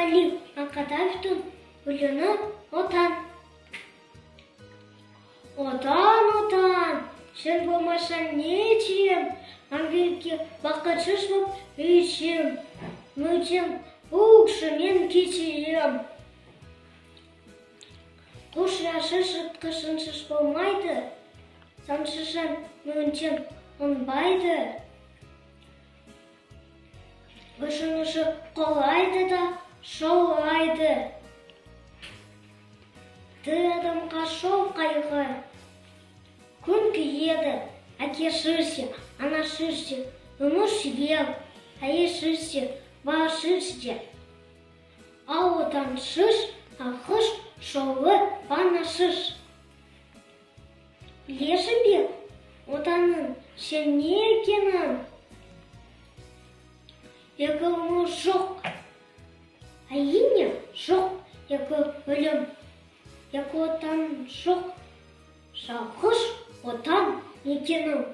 Курманлив Акатаевтың өлеңі отан. Отан, сен болмасаң не етем, мәңгілікке бақытсыз боп өйтсем, мүлдем бұлшымен кетем. Құш яшыз ұтқышынсыз болмайды, сансыздан мүлдем ұнбайды. Ұшынысы қолайды да шолайды. Ты адамға шол қайғы, күн күйеді, әкесізде, анасызде, өмір сүрем, әйесізде, басызде. Ал отансыз, ақыш, шолы, панасыз. Білесің бе, отанның сен не екенін? Екі өмір жоқ, әрине жоқ, екі өлім. Екі отан жоқ, жалғыз отан екенің.